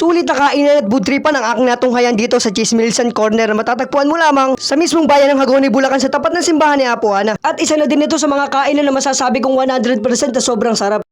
Sulit na kainan at budtripan ang aking natunghayan dito sa Chismilsan Corner na matatagpuan mo lamang sa mismong bayan ng Hagonoy, Bulacan sa tapat ng simbahan ni Apo Ana. At isa na din ito sa mga kainan na masasabi kong 100% na sobrang sarap.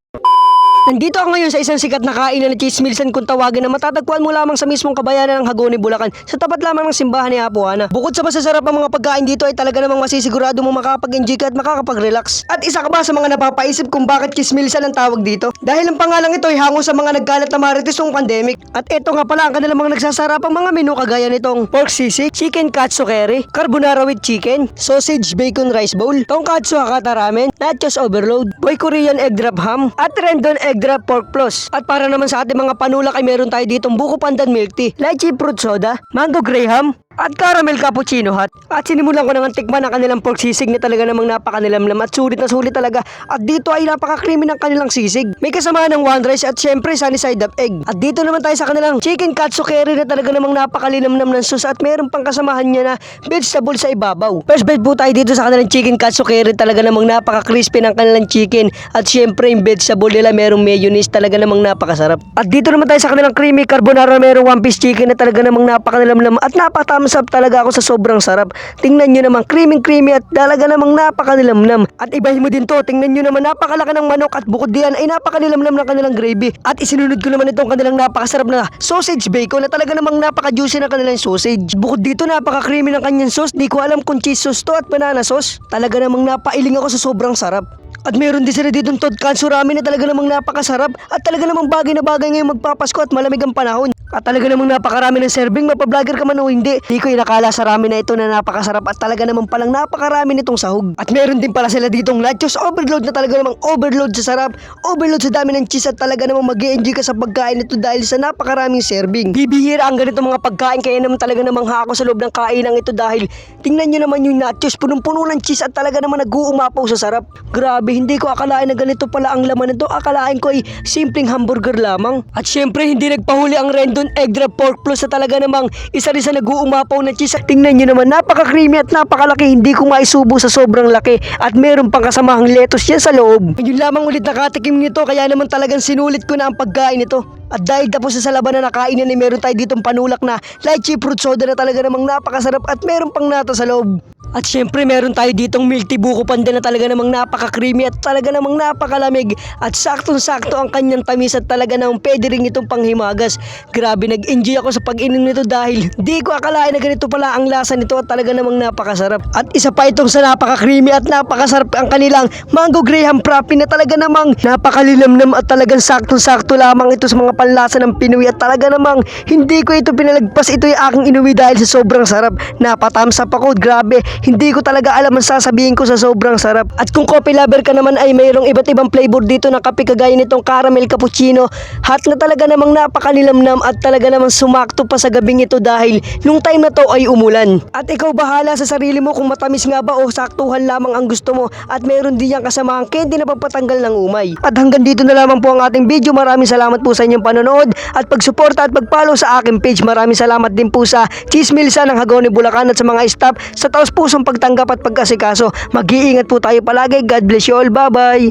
Nandito ako ngayon sa isang sikat na kainan na Chismilsan kung tawagin na matatagpuan mo lamang sa mismong kabayanan ng Hagonoy, Bulacan sa tapat lamang ng simbahan ni Apo Ana. Bukod sa masasarap ang mga pagkain dito ay talaga namang masisigurado mo makakapag-enjoy ka at makakapag-relax. At isa ka ba sa mga napapaisip kung bakit Chismilsan ang tawag dito? Dahil ang pangalang ito ay hango sa mga nagkalat na marites noong pandemic. At ito nga pala ang kanilang mga nagsasarapang mga menu kagaya nitong pork sisig, chicken katsu curry, carbonara with chicken, sausage bacon rice bowl, tonkatsu hakata ramen, nachos overload, boy Korean egg drop ham, at rendon egg drop pork plus. At para naman sa ating mga panulak ay meron tayo ditong buko pandan milk tea, lychee fruit soda, mango graham, at caramel cappuccino hot. At sinimulan ko nang tikman ang kanilang pork sisig na talaga namang napakanilamlam at sulit na sulit talaga. At dito ay napaka-creamy ng kanilang sisig. May kasamahan ng one rice at syempre sunny side up egg. At dito naman tayo sa kanilang chicken katsu curry na talaga namang napakalinamnam ng sauce at meron pang kasamahan niya na vegetable sa ibabaw. First bite po tayo dito sa kanilang chicken katsu curry, talaga namang napaka-crispy ng kanilang chicken. At syempre yung vegetable nila merong mayonnaise, talaga namang napakasarap. At dito naman tayo sa kanilang creamy carbonara, merong one piece chicken na talaga namang napakanilamlam at napakatama talaga ako sa sobrang sarap. Tingnan nyo naman, creamy at talaga namang napakanilamnam. At ibahin mo din to, tingnan nyo naman, napakalaki ng manok at bukod diyan ay napakanilamnam ng kanilang gravy. At isinunod ko naman itong kanilang napakasarap na sausage bacon na talaga namang napaka-juicy na kanilang sausage. Bukod dito, napaka-creamy ng kanyang sauce. Di ko alam kung cheese sauce to at banana sauce. Talaga namang napailing ako sa sobrang sarap. At meron din sila ditong tonkatsu ramen na talaga namang napakasarap at talaga namang bagay na bagay ngayong magpapasko at malamig ang panahon. At talaga namang napakarami ng serving, mapablogger ka man o hindi. Di ko inakala sa ramen na ito na napakasarap at talaga namang palang napakarami nitong sahog. At meron din pala sila ditong nachos overload na talaga namang overload sa sarap, overload sa dami ng cheese at talaga namang mag-i-enjoy ka sa pagkain nito dahil sa napakaraming serving. Bibihira ang ganito mga pagkain kaya naman talaga namang hako sa loob ng kainang ito dahil tingnan nyo naman yung nachos, punong-puno ng cheese at talaga namang nag-uumapaw sa sarap. Grabe, hindi ko akalain na ganito pala ang laman nito. Akalain ko ay simpleng hamburger lamang. At syempre hindi nagpahuli ang rendon egg drop pork plus na talaga namang isa rin sa nag-uumapaw na cheese. Tingnan nyo naman, napaka-creamy at napakalaki. Hindi ko maisubo sa sobrang laki. At meron pang kasamahang lettuce yan sa loob. Yun lamang ulit nakatikim nito kaya naman talagang sinulit ko na ang pagkain nito. At dahil tapos sa laban na nakainan ay meron tayo ditong panulak na lychee fruit soda na talaga namang napakasarap at meron pang nata sa loob. At syempre meron tayo ditong milk tea buko pandan na talaga namang napaka-creamy at talaga namang napakalamig. At saktong-sakto ang kanyang tamis at talaga namang pwede rin itong panghimagas. Grabe, nag-enjoy ako sa pag-inom nito dahil di ko akalain na ganito pala ang lasa nito at talaga namang napakasarap. At isa pa itong sa napaka-creamy at napakasarap ang kanilang mango graham frappe na talaga namang napakalilamnam at talagang saktong-sakto lamang ito sa mga panlasa ng Pinoy at talaga namang hindi ko ito pinalagpas. Ito ay aking inuwi dahil sa sobrang sarap. Napatamsap ako, grabe. Hindi ko talaga alam ang sasabihin ko sa sobrang sarap. At kung coffee lover ka naman ay mayroong iba't ibang flavor dito na kape kagaya nitong caramel cappuccino hot na talaga namang napakanilamnam at talaga namang sumakto pa sa gabing ito dahil nung time na to ay umulan. At ikaw bahala sa sarili mo kung matamis nga ba o saktuhan lamang ang gusto mo. At mayroon din yung kasamahang candy na pagpatanggal ng umay. At hanggang dito na lamang po ang ating video. Maraming salamat po sa inyong panonood at pagsuporta at pag-follow sa aking page. Maraming salamat din po sa Chismilsan ng Hagonoy, Bulacan at sa mga staff sa taos pusong pagtanggap at pagkasikaso. Mag-iingat po tayo palagi. God bless you all. Bye-bye.